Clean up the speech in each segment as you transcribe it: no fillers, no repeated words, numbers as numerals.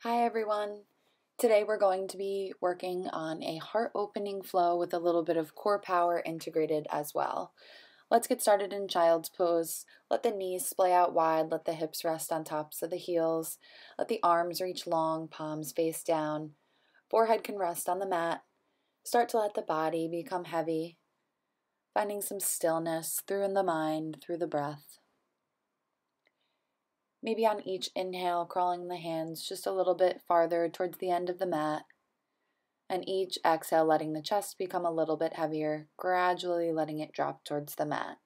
Hi everyone. Today we're going to be working on a heart-opening flow with a little bit of core power integrated as well. Let's get started in child's pose. Let the knees splay out wide, let the hips rest on tops of the heels, let the arms reach long, palms face down. Forehead can rest on the mat. Start to let the body become heavy, finding some stillness through in the mind, through the breath. Maybe on each inhale, crawling the hands just a little bit farther towards the end of the mat. And each exhale, letting the chest become a little bit heavier, gradually letting it drop towards the mat.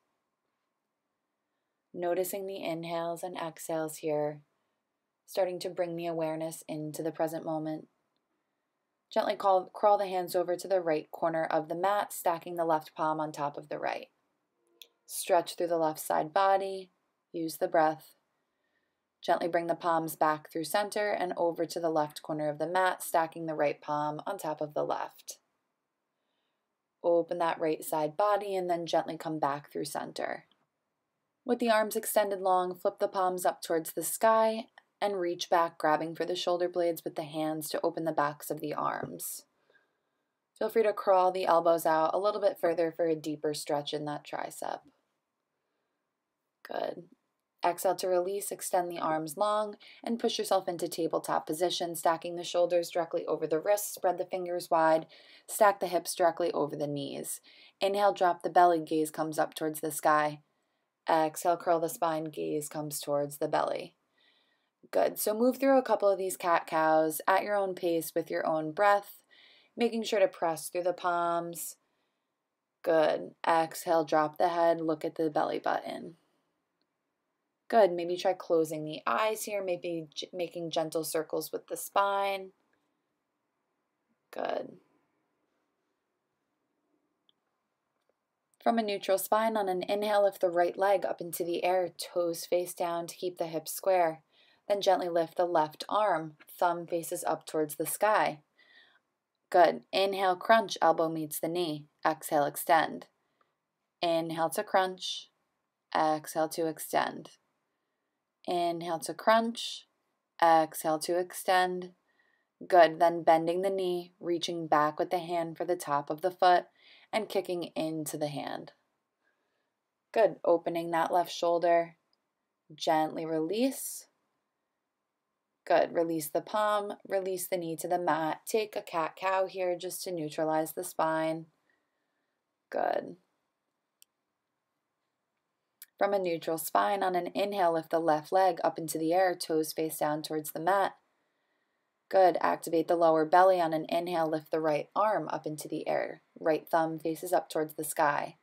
Noticing the inhales and exhales here, starting to bring the awareness into the present moment. Gently crawl the hands over to the right corner of the mat, stacking the left palm on top of the right. Stretch through the left side body, use the breath. Gently bring the palms back through center and over to the left corner of the mat, stacking the right palm on top of the left. Open that right side body and then gently come back through center. With the arms extended long, flip the palms up towards the sky and reach back, grabbing for the shoulder blades with the hands to open the backs of the arms. Feel free to crawl the elbows out a little bit further for a deeper stretch in that tricep. Good. Exhale to release, extend the arms long, and push yourself into tabletop position, stacking the shoulders directly over the wrists, spread the fingers wide, stack the hips directly over the knees. Inhale, drop the belly, gaze comes up towards the sky. Exhale, curl the spine, gaze comes towards the belly. Good, so move through a couple of these cat-cows at your own pace with your own breath, making sure to press through the palms. Good, exhale, drop the head, look at the belly button. Good, maybe try closing the eyes here, maybe making gentle circles with the spine. Good. From a neutral spine, on an inhale, lift the right leg up into the air, toes face down to keep the hips square. Then gently lift the left arm, thumb faces up towards the sky. Good. Inhale, crunch, elbow meets the knee. Exhale, extend. Inhale to crunch. Exhale to extend. Inhale to crunch, exhale to extend. Good, then bending the knee, reaching back with the hand for the top of the foot, and kicking into the hand. Good, opening that left shoulder, gently release. Good, release the palm, release the knee to the mat. Take a cat-cow here just to neutralize the spine. Good. From a neutral spine, on an inhale, lift the left leg up into the air, toes face down towards the mat. Good. Activate the lower belly. On an inhale, lift the right arm up into the air. Right thumb faces up towards the sky.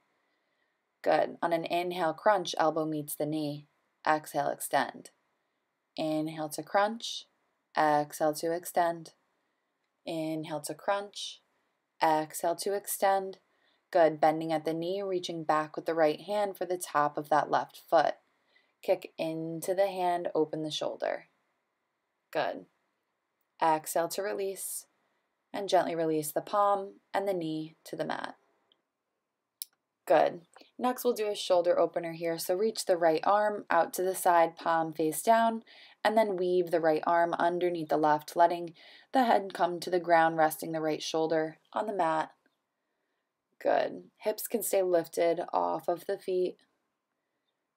Good. On an inhale, crunch, elbow meets the knee. Exhale, extend. Inhale to crunch. Exhale to extend. Inhale to crunch. Exhale to extend. Good, bending at the knee, reaching back with the right hand for the top of that left foot. Kick into the hand, open the shoulder. Good. Exhale to release, and gently release the palm and the knee to the mat. Good. Next, we'll do a shoulder opener here. So reach the right arm out to the side, palm face down, and then weave the right arm underneath the left, letting the head come to the ground, resting the right shoulder on the mat. Good. Hips can stay lifted off of the feet.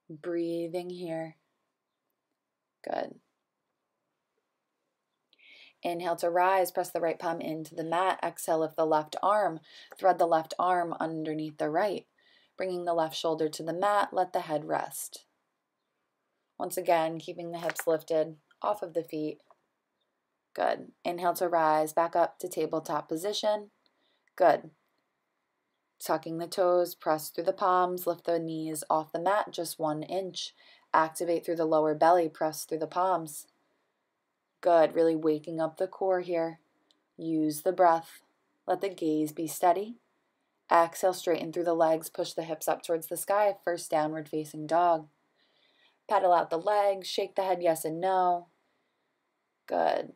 Breathing here. Good. Inhale to rise. Press the right palm into the mat. Exhale, lift the left arm. Thread the left arm underneath the right. Bringing the left shoulder to the mat. Let the head rest. Once again, keeping the hips lifted off of the feet. Good. Inhale to rise. Back up to tabletop position. Good. Tucking the toes, press through the palms, lift the knees off the mat just 1 inch. Activate through the lower belly, press through the palms. Good, really waking up the core here. Use the breath. Let the gaze be steady. Exhale, straighten through the legs, push the hips up towards the sky, first downward facing dog. Pedal out the legs, shake the head yes and no. Good.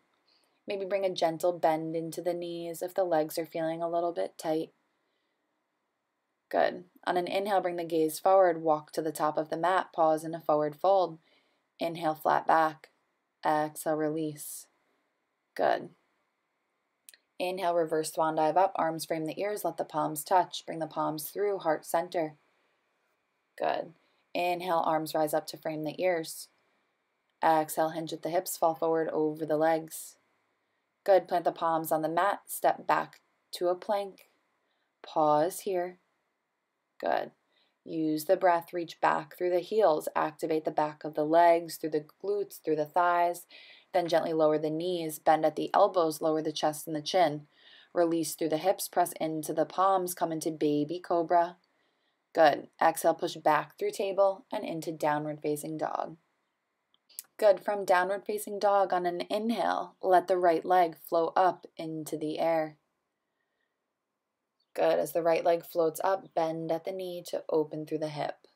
Maybe bring a gentle bend into the knees if the legs are feeling a little bit tight. Good. On an inhale, bring the gaze forward, walk to the top of the mat, pause in a forward fold. Inhale, flat back. Exhale, release. Good. Inhale, reverse swan dive up, arms frame the ears, let the palms touch. Bring the palms through, heart center. Good. Inhale, arms rise up to frame the ears. Exhale, hinge at the hips, fall forward over the legs. Good. Plant the palms on the mat, step back to a plank. Pause here. Good. Use the breath, reach back through the heels, activate the back of the legs, through the glutes, through the thighs. Then gently lower the knees, bend at the elbows, lower the chest and the chin. Release through the hips, press into the palms, come into baby cobra. Good. Exhale, push back through table and into downward facing dog. Good. From downward facing dog, on an inhale, let the right leg flow up into the air. Good. As the right leg floats up, bend at the knee to open through the hip.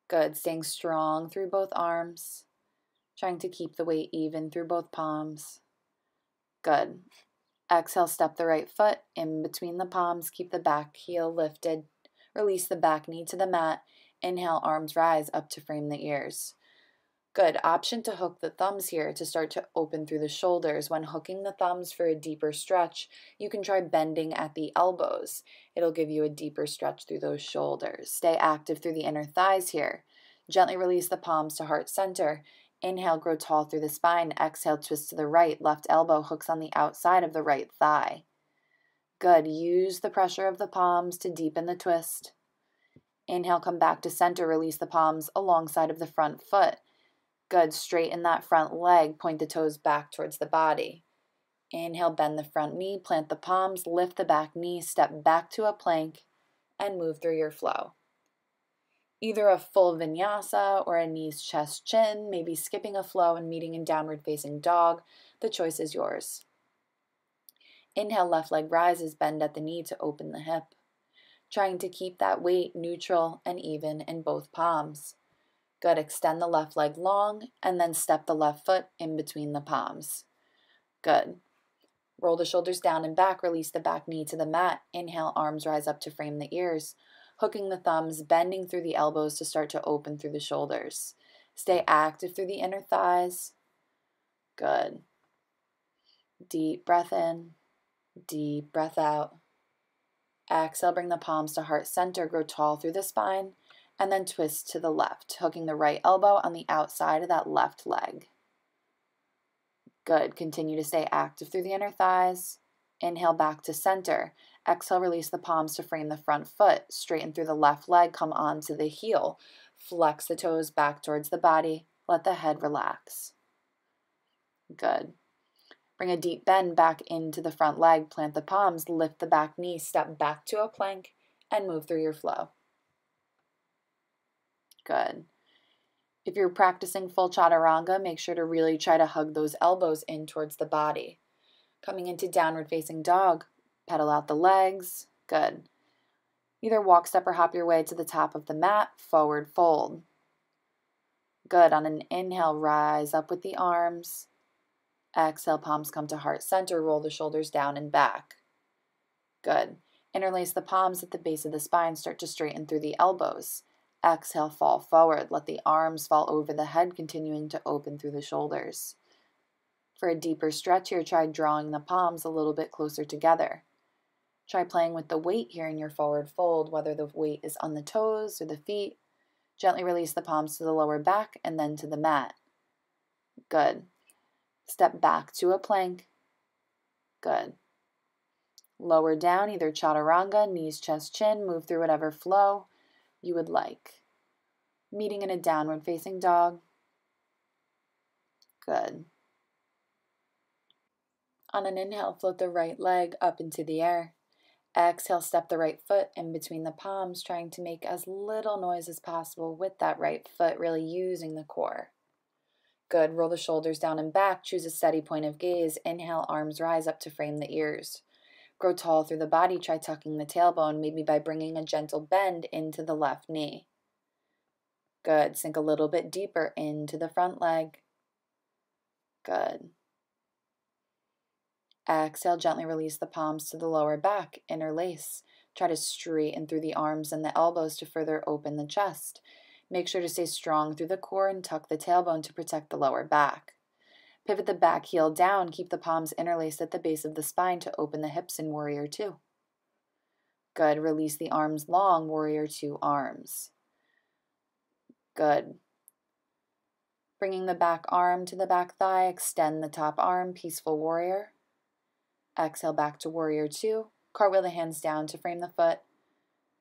Good. Staying strong through both arms. Trying to keep the weight even through both palms. Good. Exhale, step the right foot in between the palms. Keep the back heel lifted. Release the back knee to the mat. Inhale, arms rise up to frame the ears. Good. Option to hook the thumbs here to start to open through the shoulders. When hooking the thumbs for a deeper stretch, you can try bending at the elbows. It'll give you a deeper stretch through those shoulders. Stay active through the inner thighs here. Gently release the palms to heart center. Inhale, grow tall through the spine. Exhale, twist to the right. Left elbow hooks on the outside of the right thigh. Good. Use the pressure of the palms to deepen the twist. Inhale, come back to center. Release the palms alongside of the front foot. Good. Straighten that front leg. Point the toes back towards the body. Inhale, bend the front knee. Plant the palms. Lift the back knee. Step back to a plank and move through your flow. Either a full vinyasa or a knees, chest, chin, maybe skipping a flow and meeting in downward facing dog. The choice is yours. Inhale, left leg rises, bend at the knee to open the hip. Trying to keep that weight neutral and even in both palms. Good. Extend the left leg long and then step the left foot in between the palms. Good. Roll the shoulders down and back. Release the back knee to the mat. Inhale, arms rise up to frame the ears. Hooking the thumbs, bending through the elbows to start to open through the shoulders. Stay active through the inner thighs. Good. Deep breath in. Deep breath out. Exhale, bring the palms to heart center. Grow tall through the spine. And then twist to the left, hooking the right elbow on the outside of that left leg. Good. Continue to stay active through the inner thighs. Inhale back to center. Exhale, release the palms to frame the front foot. Straighten through the left leg, come onto the heel. Flex the toes back towards the body. Let the head relax. Good. Bring a deep bend back into the front leg. Plant the palms, lift the back knee, step back to a plank, and move through your flow. Good. If you're practicing full chaturanga, make sure to really try to hug those elbows in towards the body. Coming into downward facing dog, pedal out the legs. Good. Either walk, step, or hop your way to the top of the mat, forward fold. Good. On an inhale, rise up with the arms. Exhale, palms come to heart center, roll the shoulders down and back. Good. Interlace the palms at the base of the spine, start to straighten through the elbows. Exhale, fall forward. Let the arms fall over the head, continuing to open through the shoulders. For a deeper stretch here, try drawing the palms a little bit closer together. Try playing with the weight here in your forward fold, whether the weight is on the toes or the feet. Gently release the palms to the lower back and then to the mat. Good. Step back to a plank. Good. Lower down, either chaturanga, knees, chest, chin. Move through whatever flow you would like. Meeting in a downward facing dog. Good. On an inhale, float the right leg up into the air. Exhale, step the right foot in between the palms, trying to make as little noise as possible with that right foot, really using the core. Good. Roll the shoulders down and back. Choose a steady point of gaze. Inhale, arms rise up to frame the ears. Grow tall through the body. Try tucking the tailbone, maybe by bringing a gentle bend into the left knee. Good. Sink a little bit deeper into the front leg. Good. Exhale, gently release the palms to the lower back. Interlace. Try to straighten through the arms and the elbows to further open the chest. Make sure to stay strong through the core and tuck the tailbone to protect the lower back. Pivot the back heel down. Keep the palms interlaced at the base of the spine to open the hips in Warrior Two. Good. Release the arms long, Warrior Two arms. Good. Bringing the back arm to the back thigh, extend the top arm, Peaceful Warrior. Exhale back to Warrior Two. Cartwheel the hands down to frame the foot.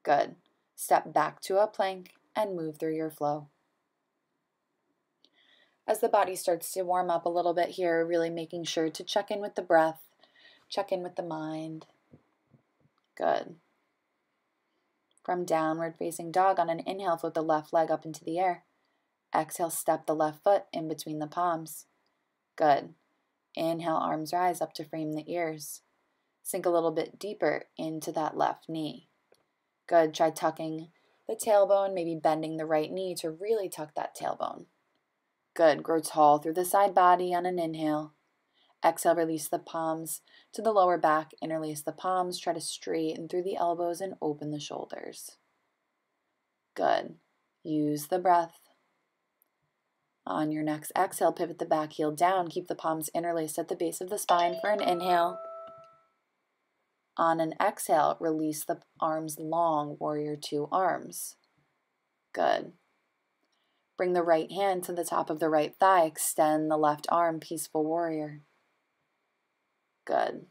Good. Step back to a plank and move through your flow. As the body starts to warm up a little bit here, really making sure to check in with the breath, check in with the mind. Good. From downward facing dog, on an inhale, float the left leg up into the air. Exhale, step the left foot in between the palms. Good. Inhale, arms rise up to frame the ears. Sink a little bit deeper into that left knee. Good. Try tucking the tailbone, maybe bending the right knee to really tuck that tailbone. Good. Grow tall through the side body on an inhale. Exhale, release the palms to the lower back. Interlace the palms. Try to straighten through the elbows and open the shoulders. Good. Use the breath. On your next exhale, pivot the back heel down. Keep the palms interlaced at the base of the spine for an inhale. On an exhale, release the arms long, Warrior Two arms. Good. Bring the right hand to the top of the right thigh. Extend the left arm, Peaceful Warrior. Good.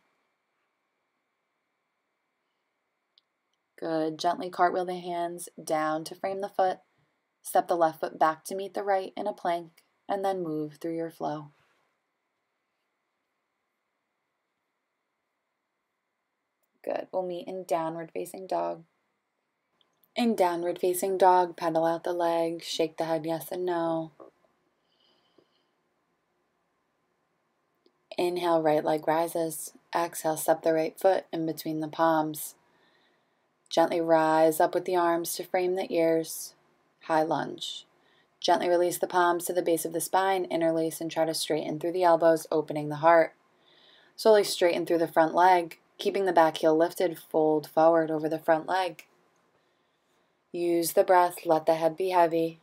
Good. Gently cartwheel the hands down to frame the foot. Step the left foot back to meet the right in a plank, and then move through your flow. Good. We'll meet in downward facing dog. In downward facing dog, pedal out the legs, shake the head yes and no. Inhale, right leg rises. Exhale, step the right foot in between the palms. Gently rise up with the arms to frame the ears. High lunge. Gently release the palms to the base of the spine, interlace and try to straighten through the elbows, opening the heart. Slowly straighten through the front leg, keeping the back heel lifted, fold forward over the front leg. Use the breath, let the head be heavy.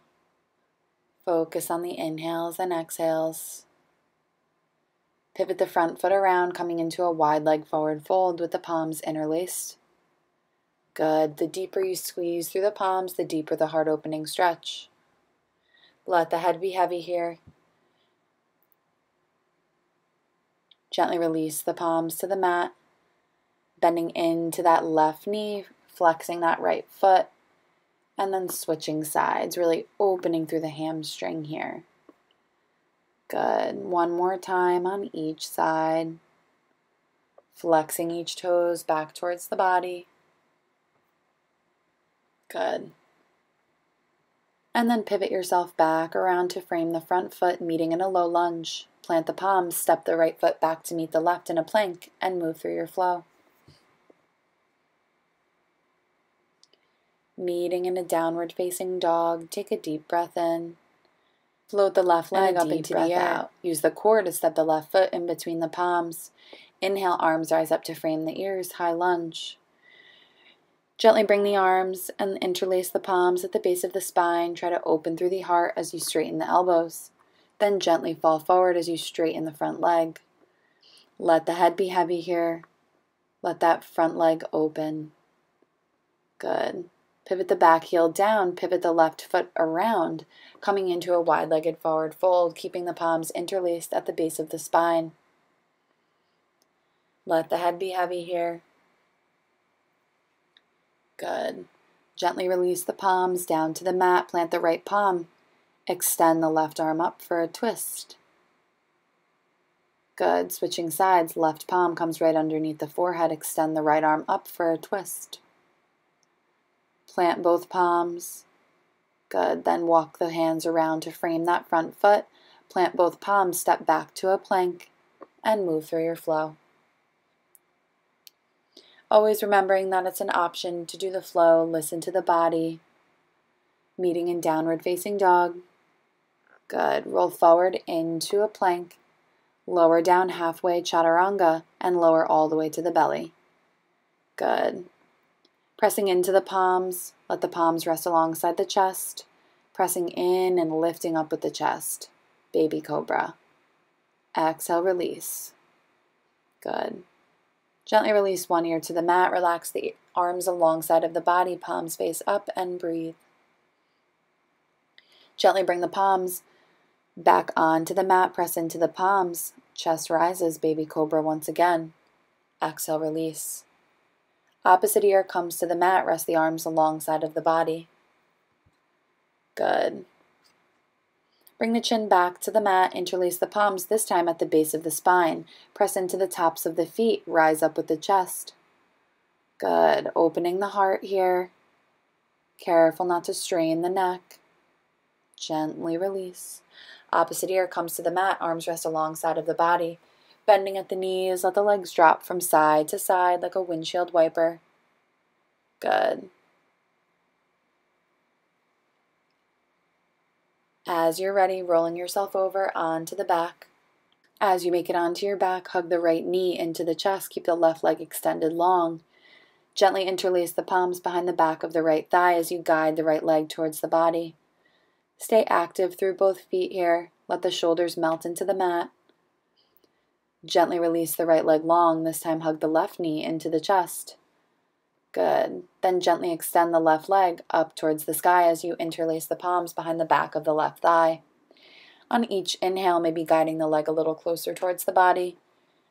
Focus on the inhales and exhales. Pivot the front foot around, coming into a wide leg forward fold with the palms interlaced. Good. The deeper you squeeze through the palms, the deeper the heart opening stretch. Let the head be heavy here. Gently release the palms to the mat, bending into that left knee, flexing that right foot, and then switching sides, really opening through the hamstring here. Good. One more time on each side. Flexing each toes back towards the body. Good. And then pivot yourself back around to frame the front foot, meeting in a low lunge. Plant the palms, step the right foot back to meet the left in a plank, and move through your flow. Meeting in a downward facing dog, take a deep breath in. Float the left leg up into the air. Use the core to step the left foot in between the palms. Inhale, arms rise up to frame the ears, high lunge. Gently bring the arms and interlace the palms at the base of the spine. Try to open through the heart as you straighten the elbows. Then gently fall forward as you straighten the front leg. Let the head be heavy here. Let that front leg open. Good. Pivot the back heel down. Pivot the left foot around, coming into a wide-legged forward fold, keeping the palms interlaced at the base of the spine. Let the head be heavy here. Good. Gently release the palms down to the mat. Plant the right palm. Extend the left arm up for a twist. Good. Switching sides. Left palm comes right underneath the forehead. Extend the right arm up for a twist. Plant both palms. Good. Then walk the hands around to frame that front foot. Plant both palms. Step back to a plank and move through your flow. Always remembering that it's an option to do the flow. Listen to the body. Meeting in downward facing dog. Good. Roll forward into a plank. Lower down halfway, chaturanga, and lower all the way to the belly. Good. Pressing into the palms. Let the palms rest alongside the chest. Pressing in and lifting up with the chest. Baby cobra. Exhale, release. Good. Gently release one ear to the mat. Relax the arms alongside of the body, palms face up, and breathe. Gently bring the palms back onto the mat. Press into the palms. Chest rises, baby cobra once again. Exhale, release. Opposite ear comes to the mat. Rest the arms alongside of the body. Good. Bring the chin back to the mat. Interlace the palms, this time at the base of the spine. Press into the tops of the feet. Rise up with the chest. Good. Opening the heart here. Careful not to strain the neck. Gently release. Opposite ear comes to the mat. Arms rest alongside of the body. Bending at the knees. Let the legs drop from side to side like a windshield wiper. Good. As you're ready, rolling yourself over onto the back. As you make it onto your back, hug the right knee into the chest. Keep the left leg extended long. Gently interlace the palms behind the back of the right thigh as you guide the right leg towards the body. Stay active through both feet here. Let the shoulders melt into the mat. Gently release the right leg long. This time hug the left knee into the chest. Good. Then gently extend the left leg up towards the sky as you interlace the palms behind the back of the left thigh. On each inhale, maybe guiding the leg a little closer towards the body.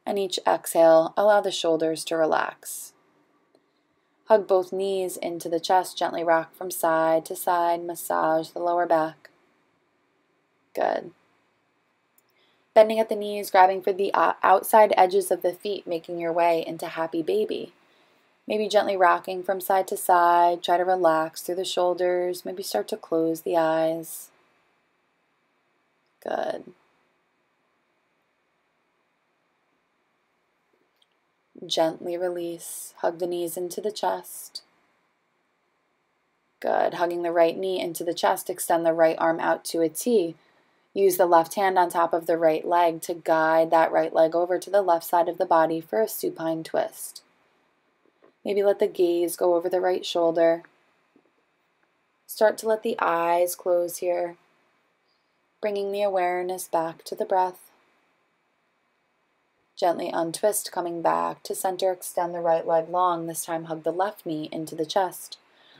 And each exhale, allow the shoulders to relax. Hug both knees into the chest. Gently rock from side to side. Massage the lower back. Good. Bending at the knees, grabbing for the outside edges of the feet, making your way into happy baby. Maybe gently rocking from side to side. Try to relax through the shoulders. Maybe start to close the eyes. Good. Gently release. Hug the knees into the chest. Good. Hugging the right knee into the chest. Extend the right arm out to a T. Use the left hand on top of the right leg to guide that right leg over to the left side of the body for a supine twist. Maybe let the gaze go over the right shoulder. Start to let the eyes close here, bringing the awareness back to the breath. Gently untwist, coming back to center. Extend the right leg long. This time hug the left knee into the chest.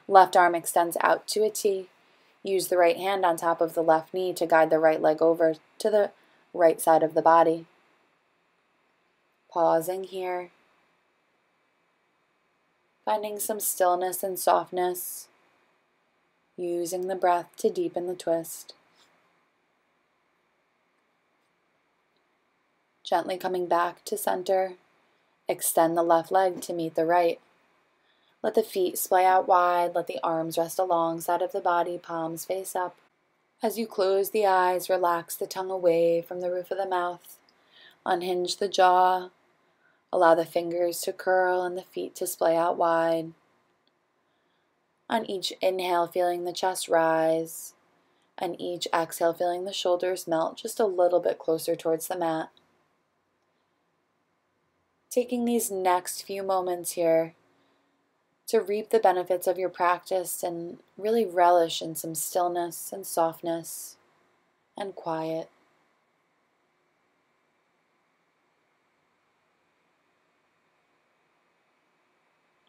Left arm extends out to a T. Use the right hand on top of the left knee to guide the right leg over to the right side of the body. Pausing here. Finding some stillness and softness. Using the breath to deepen the twist. Gently coming back to center. Extend the left leg to meet the right. Let the feet splay out wide. Let the arms rest alongside of the body, palms face up. As you close the eyes, relax the tongue away from the roof of the mouth. Unhinge the jaw. Allow the fingers to curl and the feet to splay out wide. On each inhale, feeling the chest rise. And each exhale, feeling the shoulders melt just a little bit closer towards the mat. Taking these next few moments here to reap the benefits of your practice and really relish in some stillness and softness and quiet.